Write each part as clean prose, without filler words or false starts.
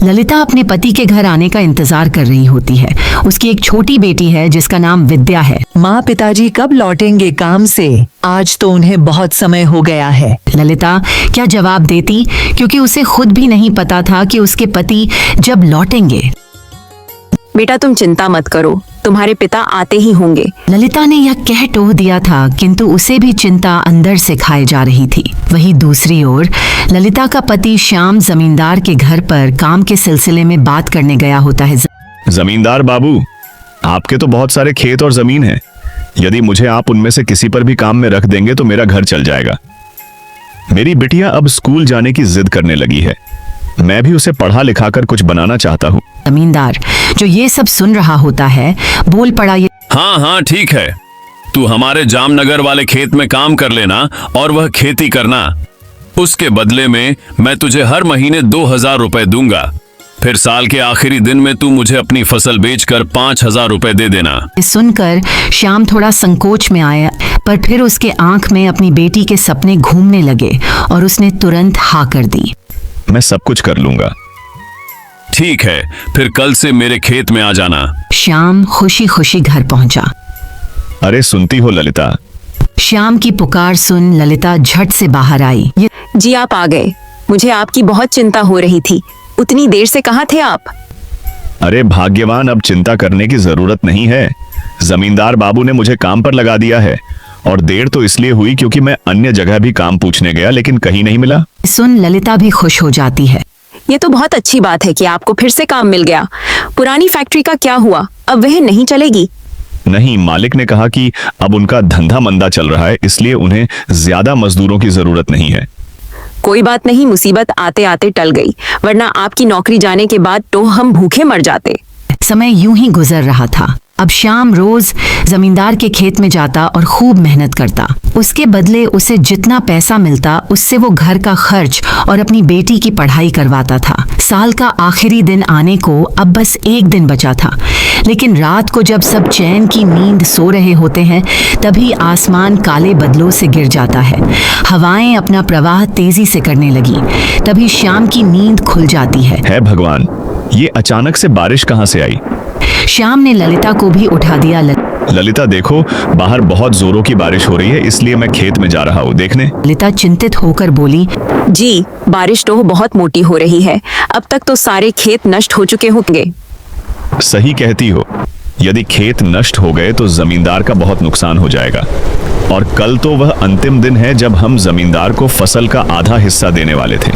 ललिता अपने पति के घर आने का इंतजार कर रही होती है। उसकी एक छोटी बेटी है जिसका नाम विद्या है। माँ, पिताजी कब लौटेंगे काम से? आज तो उन्हें बहुत समय हो गया है। ललिता क्या जवाब देती, क्योंकि उसे खुद भी नहीं पता था कि उसके पति जब लौटेंगे। बेटा तुम चिंता मत करो, तुम्हारे पिता आते ही होंगे। ललिता ने यह कह टोह दिया था, किंतु उसे भी चिंता अंदर से खाए जा रही थी। वहीं दूसरी ओर ललिता का पति श्याम जमींदार के घर पर काम के सिलसिले में बात करने गया होता है। जमींदार बाबू, आपके तो बहुत सारे खेत और जमीन है। यदि मुझे आप उनमें से किसी पर भी काम में रख देंगे तो मेरा घर चल जाएगा। मेरी बिटिया अब स्कूल जाने की जिद करने लगी है। मैं भी उसे पढ़ा लिखा कर कुछ बनाना चाहता हूँ। जमींदार जो ये सब सुन रहा होता है बोल पड़ा, ये हाँ हाँ ठीक है, तू हमारे जामनगर वाले खेत में काम कर लेना और वह खेती करना। उसके बदले में मैं तुझे हर महीने 2000 रुपए दूंगा। फिर साल के आखिरी दिन में तू मुझे अपनी फसल बेचकर 5000 रुपए दे देना। सुनकर श्याम थोड़ा संकोच में आया, पर फिर उसके आंख में अपनी बेटी के सपने घूमने लगे और उसने तुरंत हाँ कर दी। मैं सब कुछ कर लूंगा। ठीक है, फिर कल से मेरे खेत में आ जाना। श्याम खुशी खुशी घर पहुंचा। अरे सुनती हो ललिता? श्याम की पुकार सुन ललिता झट से बाहर आई। जी आप आ गए। मुझे आपकी बहुत चिंता हो रही थी। उतनी देर से कहाँ थे आप? अरे भाग्यवान, अब चिंता करने की जरूरत नहीं है। जमींदार बाबू ने मुझे काम पर लगा दिया है, और देर तो इसलिए हुई क्योंकि मैं अन्य जगह भी काम पूछने गया लेकिन कहीं नहीं मिला। सुन ललिता भी खुश हो जाती है। ये तो बहुत अच्छी बात है कि आपको फिर से काम मिल गया। पुरानी फैक्ट्री का क्या हुआ? अब वह नहीं चलेगी? नहीं, मालिक ने कहा कि अब उनका धंधा मंदा चल रहा है, इसलिए उन्हें ज्यादा मजदूरों की जरूरत नहीं है। कोई बात नहीं, मुसीबत आते आते टल गई, वरना आपकी नौकरी जाने के बाद तो हम भूखे मर जाते। समय यूं ही गुजर रहा था। अब श्याम रोज जमींदार के खेत में जाता और खूब मेहनत करता। उसके बदले उसे जितना पैसा मिलता उससे वो घर का खर्च और अपनी बेटी की पढ़ाई करवाता था। साल का आखिरी दिन आने को अब बस एक दिन बचा था, लेकिन रात को जब सब चैन की नींद सो रहे होते हैं तभी आसमान काले बादलों से गिर जाता है। हवाएं अपना प्रवाह तेजी से करने लगी। तभी श्याम की नींद खुल जाती है। हे भगवान, ये अचानक से बारिश कहाँ से आई? श्याम ने ललिता को भी उठा दिया। ललिता देखो, बाहर बहुत जोरों की बारिश हो रही है, इसलिए मैं खेत में जा रहा हूँ देखने। ललिता चिंतित होकर बोली, जी बारिश तो बहुत मोटी हो रही है। अब तक तो सारे खेत नष्ट हो चुके होंगे। सही कहती हो। यदि खेत नष्ट हो गए तो जमींदार का बहुत नुकसान हो जाएगा, और कल तो वह अंतिम दिन है जब हम जमींदार को फसल का आधा हिस्सा देने वाले थे।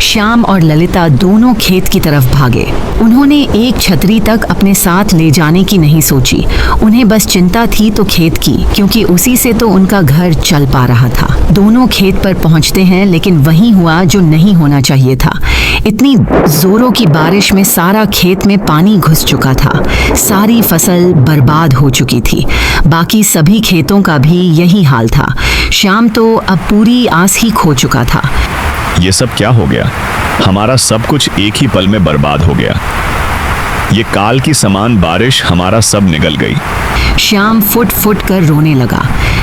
श्याम और ललिता दोनों खेत की तरफ भागे। उन्होंने एक छतरी तक अपने साथ ले जाने की नहीं सोची। उन्हें बस चिंता थी तो खेत की, क्योंकि उसी से तो उनका घर चल पा रहा था। दोनों खेत पर पहुंचते हैं, लेकिन वही हुआ जो नहीं होना चाहिए था। इतनी जोरों की बारिश में सारा खेत में पानी घुस चुका था। सारी फसल बर्बाद हो चुकी थी। बाकी सभी खेतों का भी यही हाल था। श्याम तो अब पूरी आस ही खो चुका था। ये सब क्या हो गया? हमारा सब कुछ एक ही पल में बर्बाद हो गया। ये काल की समान बारिश हमारा सब निगल गई। श्याम फुट फुट कर रोने लगा।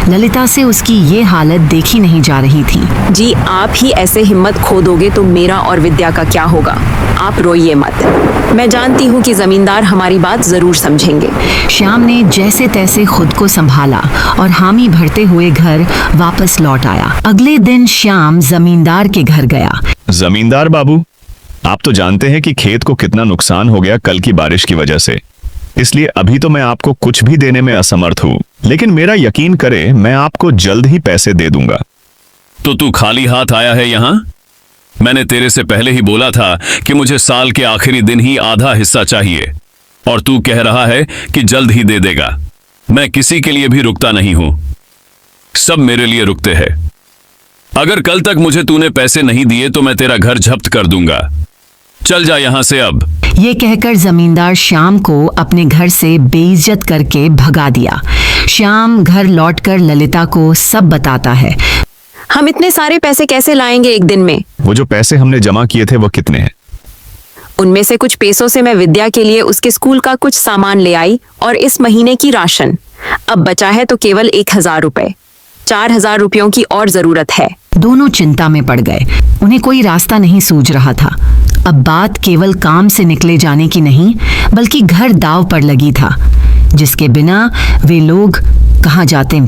ललिता से उसकी ये हालत देखी नहीं जा रही थी। जी आप ही ऐसे हिम्मत खो दोगे तो मेरा और विद्या का क्या होगा? आप रोइए मत। मैं जानती हूँ कि जमींदार हमारी बात जरूर समझेंगे। श्याम ने जैसे तैसे खुद को संभाला और हामी भरते हुए घर वापस लौट आया। अगले दिन श्याम जमींदार के घर गया। जमींदार बाबू, आप तो जानते हैं कि खेत को कितना नुकसान हो गया कल की बारिश की वजह से, इसलिए अभी तो मैं आपको कुछ भी देने में असमर्थ हूँ, लेकिन मेरा यकीन करे, मैं आपको जल्द ही पैसे दे दूंगा। तो तू खाली हाथ आया है यहाँ? मैंने तेरे से पहले ही बोला था कि मुझे साल के आखिरी दिन ही आधा हिस्सा चाहिए, और तू कह रहा है कि जल्द ही दे देगा। मैं किसी के लिए भी रुकता नहीं हूं, सब मेरे लिए रुकते हैं। अगर कल तक मुझे तूने पैसे नहीं दिए तो मैं तेरा घर जब्त कर दूंगा। चल जा यहां से अब। ये कहकर जमींदार श्याम को अपने घर से बेइज्जत करके भगा दिया। श्याम घर लौटकर ललिता को सब बताता है। हम इतने सारे पैसे कैसे लाएंगे एक दिन में? वो जो पैसे हमने जमा किए थे वो कितने हैं? उनमें से कुछ पैसों से मैं विद्या के लिए उसके स्कूल का कुछ सामान ले आई और इस महीने की राशन। अब बचा है तो केवल 1000 रुपए। 4,000 रुपयों की और जरूरत है। दोनों चिंता में पड़ गए। उन्हें कोई रास्ता नहीं सूझ रहा था। अब बात केवल काम से निकले जाने की नहीं, बल्कि घर दांव पर लगी था, जिसके बिना वे लोग कहाँ जाते।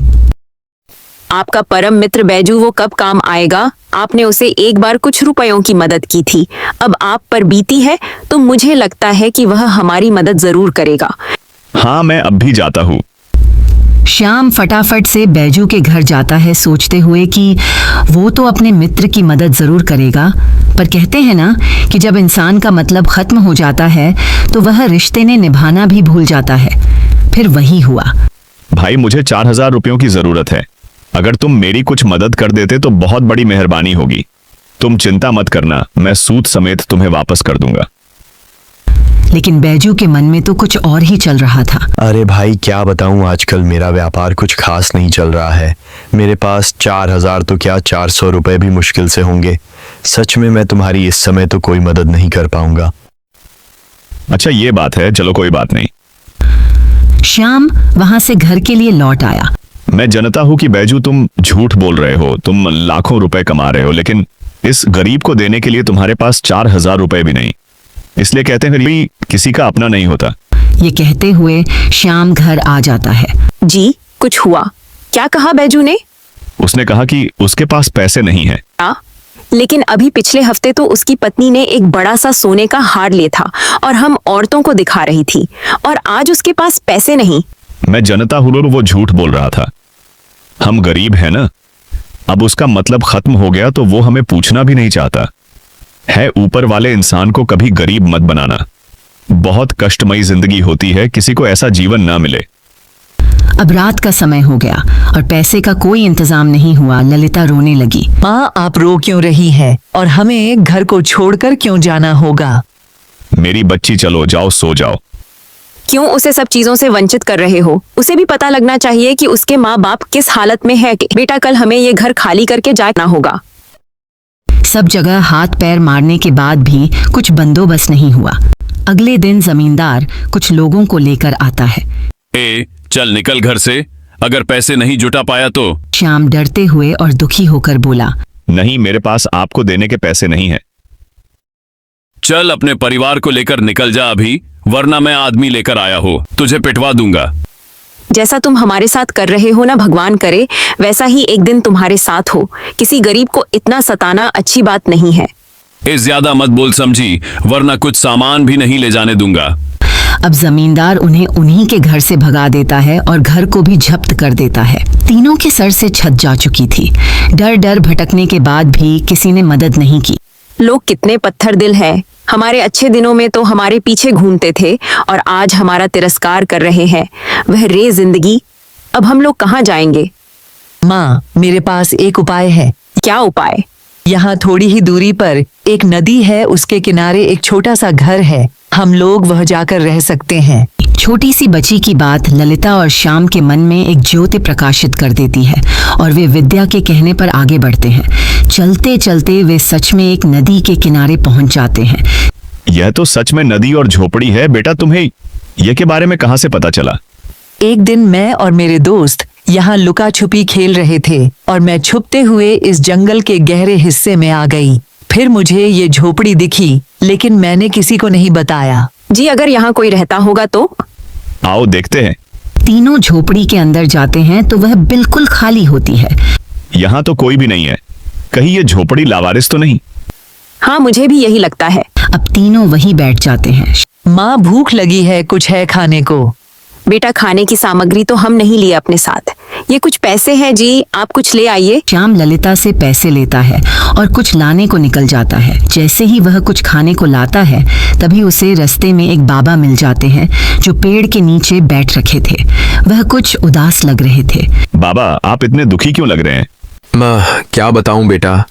आपका परम मित्र बैजू वो कब काम आएगा? आपने उसे एक बार कुछ रुपयों की मदद की थी, अब आप पर बीती है तो मुझे लगता है कि वह हमारी मदद जरूर करेगा। हाँ, मैं अब भी जाता हूँ। श्याम फटाफट से बैजू के घर जाता है, सोचते हुए कि वो तो अपने मित्र की मदद जरूर करेगा, पर कहते हैं ना कि जब इंसान का मतलब खत्म हो जाता है तो वह रिश्ते ने निभाना भी भूल जाता है। फिर वही हुआ। भाई, मुझे 4,000 रुपयों की जरूरत है। अगर तुम मेरी कुछ मदद कर देते तो बहुत बड़ी मेहरबानी होगी। तुम चिंता मत करना, मैं सूद समेत तुम्हें वापस कर दूंगा। लेकिन बैजू के मन में तो कुछ और ही चल रहा था। अरे भाई, क्या बताऊं, आजकल मेरा व्यापार कुछ खास नहीं चल रहा है। मेरे पास 4,000 तो क्या 400 रुपए भी मुश्किल से होंगे। सच में मैं तुम्हारी इस समय तो कोई मदद नहीं कर पाऊंगा। अच्छा, ये बात है, चलो कोई बात नहीं। श्याम वहां से घर के लिए लौट आया। मैं जानता हूं कि बैजू तुम झूठ बोल रहे हो, तुम लाखों रुपए कमा रहे हो, लेकिन इस गरीब को देने के लिए तुम्हारे पास 4,000 रुपए भी नहीं। इसलिए कहते हैं गरीब किसी का अपना नहीं होता। ये कहते हुए श्याम घर आ जाता है। जी, कुछ हुआ? क्या कहा बैजू ने? उसने कहा कि उसके पास पैसे नहीं है। लेकिन अभी पिछले हफ्ते तो उसकी पत्नी ने एक बड़ा सा सोने का हार लिया था और हम औरतों को दिखा रही थी, और आज उसके पास पैसे नहीं। मैं जनता हूँ, वो झूठ बोल रहा था। हम गरीब हैं ना। अब उसका मतलब खत्म हो गया तो वो हमें पूछना भी नहीं चाहता है। ऊपर वाले इंसान को कभी गरीब मत बनाना। बहुत कष्टमयी जिंदगी होती है, किसी को ऐसा जीवन ना मिले। अब रात का समय हो गया और पैसे का कोई इंतजाम नहीं हुआ। ललिता रोने लगी। माँ, आप रो क्यों रही है और हमें घर को छोड़कर क्यों जाना होगा? मेरी बच्ची, चलो जाओ, सो जाओ। क्यों उसे सब चीजों से वंचित कर रहे हो? उसे भी पता लगना चाहिए कि उसके माँ बाप किस हालत में है। बेटा, कल हमें ये घर खाली करके जाना होगा। सब जगह हाथ पैर मारने के बाद भी कुछ बंदोबस्त नहीं हुआ। अगले दिन जमींदार कुछ लोगों को लेकर आता है। चल निकल घर से, अगर पैसे नहीं जुटा पाया तो। श्याम डरते हुए और दुखी होकर बोला, नहीं, मेरे पास आपको देने के पैसे नहीं है। चल अपने परिवार को लेकर निकल जा अभी, वरना मैं आदमी लेकर आया हो, तुझे पिटवा दूंगा। जैसा तुम हमारे साथ कर रहे हो ना, भगवान करे वैसा ही एक दिन तुम्हारे साथ हो। किसी गरीब को इतना सताना अच्छी बात नहीं है। ज्यादा मत बोल समझी, वरना कुछ सामान भी नहीं ले जाने दूंगा। अब जमींदार उन्हें उन्हीं के घर से भगा देता है और घर को भी जब्त कर देता है। तीनों के सर से छत जा चुकी थी। डर डर भटकने के बाद भी किसी ने मदद नहीं की। लोग कितने पत्थर दिल है। हमारे अच्छे दिनों में तो हमारे पीछे घूमते थे और आज हमारा तिरस्कार कर रहे हैं। वह रे जिंदगी, अब हम लोग कहाँ जाएंगे? माँ, मेरे पास एक उपाय है। क्या उपाय? यहाँ थोड़ी ही दूरी पर एक नदी है, उसके किनारे एक छोटा सा घर है। हम लोग वह जाकर रह सकते हैं। छोटी सी बच्ची की बात ललिता और श्याम के मन में एक ज्योति प्रकाशित कर देती है और वे विद्या के कहने पर आगे बढ़ते हैं। चलते चलते वे सच में एक नदी के किनारे पहुंच जाते हैं। यह तो सच में नदी और झोपड़ी है। बेटा, तुम्हें यह के बारे में कहां से पता चला? एक दिन मैं और मेरे दोस्त यहाँ लुका छुपी खेल रहे थे और मैं छुपते हुए इस जंगल के गहरे हिस्से में आ गई। फिर मुझे ये झोपड़ी दिखी, लेकिन मैंने किसी को नहीं बताया। जी, अगर यहाँ कोई रहता होगा तो? आओ देखते हैं। तीनों झोपड़ी के अंदर जाते हैं तो वह बिल्कुल खाली होती है। यहाँ तो कोई भी नहीं है। कहीं ये झोपड़ी लावारिस तो नहीं? हाँ, मुझे भी यही लगता है। अब तीनों वहीं बैठ जाते हैं। माँ, भूख लगी है, कुछ है खाने को? बेटा, खाने की सामग्री तो हम नहीं लिए अपने साथ। ये कुछ पैसे हैं जी, आप कुछ ले आइए। श्याम ललिता से पैसे लेता है और कुछ लाने को निकल जाता है। जैसे ही वह कुछ खाने को लाता है, तभी उसे रास्ते में एक बाबा मिल जाते हैं जो पेड़ के नीचे बैठ रखे थे। वह कुछ उदास लग रहे थे। बाबा, आप इतने दुखी क्यों लग रहे हैं? मैं क्या बताऊं बेटा,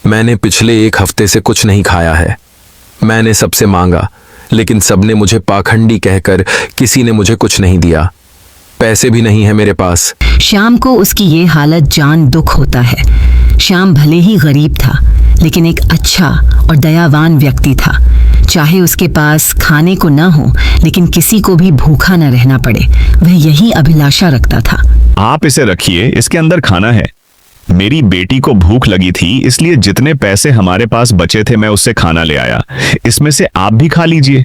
मैंने पिछले 1 हफ्ते से कुछ नहीं खाया है। मैंने सबसे मांगा, लेकिन सबने मुझे पाखंडी कहकर किसी ने मुझे कुछ नहीं दिया। पैसे भी नहीं है मेरे पास। श्याम को उसकी ये हालत जान दुख होता है। श्याम भले ही गरीब था, लेकिन एक अच्छा और दयावान व्यक्ति था। चाहे उसके पास खाने को न हो, लेकिन किसी को भी भूखा न रहना पड़े, वह यही अभिलाषा रखता था। आप इसे रखिए, इसके अंदर खाना है। मेरी बेटी को भूख लगी थी, इसलिए जितने पैसे हमारे पास बचे थे मैं उससे खाना ले आया। इसमें से आप भी खा लीजिए।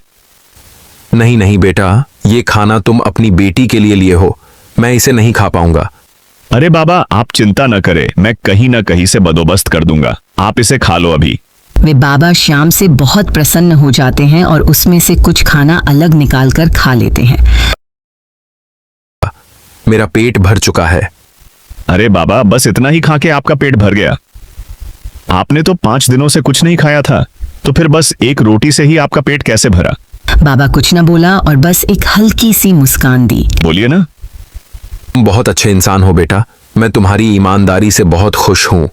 नहीं नहीं बेटा, ये खाना तुम अपनी बेटी के लिए लिए हो, मैं इसे नहीं खा पाऊंगा। अरे बाबा, आप चिंता न करें, मैं कहीं ना कहीं से बंदोबस्त कर दूंगा। आप इसे खा लो अभी। वे बाबा श्याम से बहुत प्रसन्न हो जाते हैं और उसमें से कुछ खाना अलग निकालकर खा लेते हैं। मेरा पेट भर चुका है। अरे बाबा, बस इतना ही खा के आपका पेट भर गया? आपने तो 5 दिनों से कुछ नहीं खाया था, तो फिर बस एक रोटी से ही आपका पेट कैसे भरा? बाबा कुछ न बोला और बस एक हल्की सी मुस्कान दी। बोलिए ना। बहुत अच्छे इंसान हो बेटा, मैं तुम्हारी ईमानदारी से बहुत खुश हूं।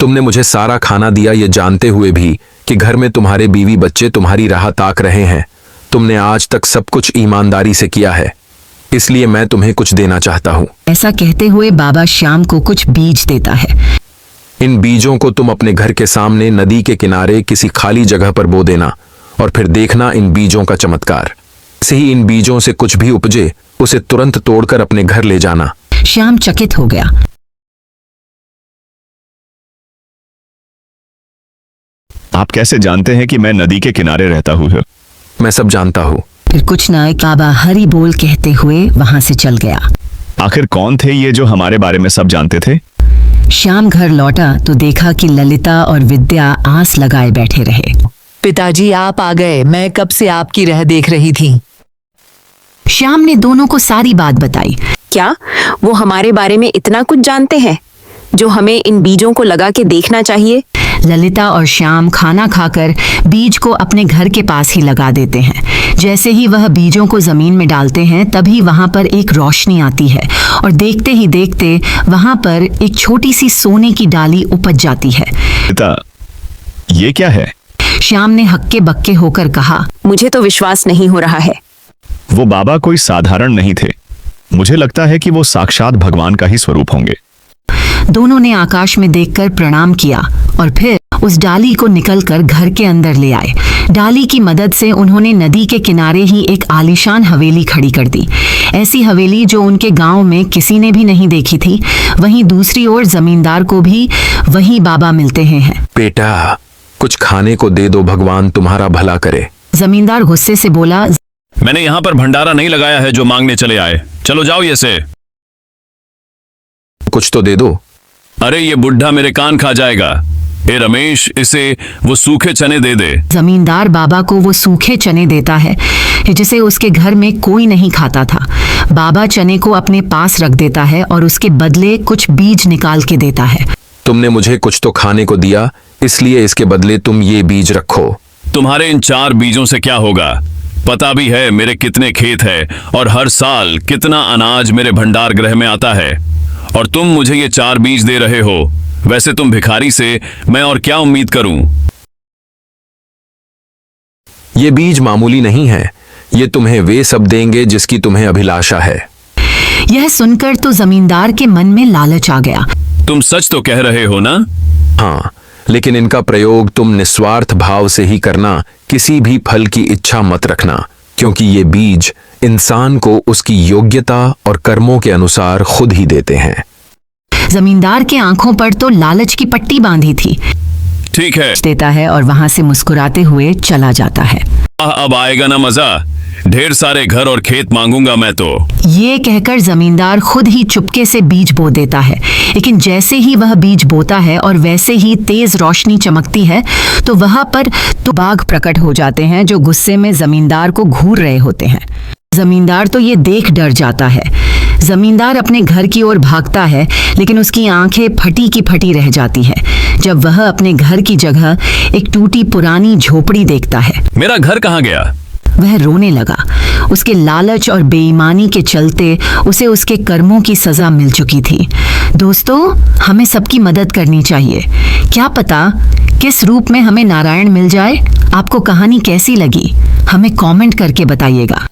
तुमने मुझे सारा खाना दिया, ये जानते हुए भी कि घर में तुम्हारे बीवी बच्चे तुम्हारी राह ताक रहे हैं। तुमने आज तक सब कुछ ईमानदारी से किया है, इसलिए मैं तुम्हें कुछ देना चाहता हूं। ऐसा कहते हुए बाबा श्याम को कुछ बीज देता है। इन बीजों को तुम अपने घर के सामने नदी के किनारे किसी खाली जगह पर बो देना, और फिर देखना इन बीजों का चमत्कार। से ही इन बीजों से कुछ भी उपजे, उसे तुरंत तोड़कर अपने घर ले जाना। श्याम चकित हो गया। आप कैसे जानते हैं कि मैं नदी के किनारे रहता हूँ? मैं सब जानता हूँ। फिर कुछ न बाबा हरी बोल कहते हुए वहां से चल गया। आखिर कौन थे ये जो हमारे बारे में सब जानते थे? श्याम घर लौटा तो देखा कि ललिता और विद्या आस लगाए बैठे रहे। पिताजी आप आ गए, मैं कब से आपकी राह देख रही थी। श्याम ने दोनों को सारी बात बताई। क्या वो हमारे बारे में इतना कुछ जानते हैं जो हमें इन बीजों को लगा के देखना चाहिए? ललिता और श्याम खाना खाकर बीज को अपने घर के पास ही लगा देते हैं। जैसे ही वह बीजों को जमीन में डालते हैं, तभी वहां पर एक रोशनी आती है और देखते ही देखते वहां पर एक छोटी सी सोने की डाली उपज जाती है। पिता, ये क्या है? श्याम ने हक्के बक्के होकर कहा। मुझे तो विश्वास नहीं हो रहा है। वो बाबा कोई साधारण नहीं थे। मुझे लगता है कि वो साक्षात भगवान का ही स्वरूप होंगे। दोनों ने आकाश में देखकर प्रणाम किया और फिर उस डाली को निकलकर घर के अंदर ले आए। डाली की मदद से उन्होंने नदी के किनारे ही एक आलीशान हवेली खड़ी कर दी। ऐसी हवेली जो उनके गांव में किसी ने भी नहीं देखी थी। वहीं दूसरी ओर जमींदार को भी वही बाबा मिलते हैं। बेटा, कुछ खाने को दे दो, भगवान तुम्हारा भला करे। जमींदार गुस्से से बोला। मैंने यहाँ पर भंडारा नहीं लगाया है जो मांगने चले आए। चलो जाओ ये से। कुछ तो दे दो। अरे ये बुढ़ा मेरे कान खा जाएगा। ए रमेश, इसे वो सूखे चने दे दे। जमींदार बाबा को वो सूखे चने देता है जिसे उसके घर में कोई नहीं खाता था। बाबा चने को अपने पास रख देता है और उसके बदले कुछ बीज निकाल के देता है। तुमने मुझे कुछ तो खाने को दिया, इसलिए इसके बदले तुम ये बीज रखो। तुम्हारे इन 4 बीजों से क्या होगा? पता भी है मेरे कितने खेत है और हर साल कितना अनाज मेरे भंडार गृह में आता है, और तुम मुझे ये 4 बीज दे रहे हो। वैसे तुम भिखारी से मैं और क्या उम्मीद करूं? ये बीज मामूली नहीं है, ये तुम्हें वे सब देंगे जिसकी तुम्हें अभिलाषा है। यह सुनकर तो जमींदार के मन में लालच आ गया। तुम सच तो कह रहे हो ना? हाँ, लेकिन इनका प्रयोग तुम निस्वार्थ भाव से ही करना, किसी भी फल की इच्छा मत रखना, क्योंकि ये बीज इंसान को उसकी योग्यता और कर्मों के अनुसार खुद ही देते हैं। जमींदार के आंखों पर तो लालच की पट्टी बांधी थी। ठीक है, देता है और वहां से मुस्कुराते हुए चला जाता है। अब आएगा ना मजा? ढेर सारे घर और खेत मांगूंगा मैं तो। ये कहकर जमींदार खुद ही चुपके से बीज बो देता है, लेकिन जैसे ही वह बीज बोता है और वैसे ही तेज रोशनी चमकती है तो वहां पर तो बाघ प्रकट हो जाते हैं जो गुस्से में जमींदार को घूर रहे होते हैं। जमींदार तो ये देख डर जाता है। जमींदार अपने घर की ओर भागता है, लेकिन उसकी आंखें फटी की फटी रह जाती है जब वह अपने घर की जगह एक टूटी पुरानी झोपड़ी देखता है। मेरा घर कहाँ गया? वह रोने लगा। उसके लालच और बेईमानी के चलते उसे उसके कर्मों की सजा मिल चुकी थी। दोस्तों, हमें सबकी मदद करनी चाहिए। क्या पता किस रूप में हमें नारायण मिल जाए। आपको कहानी कैसी लगी हमें कमेंट करके बताइएगा।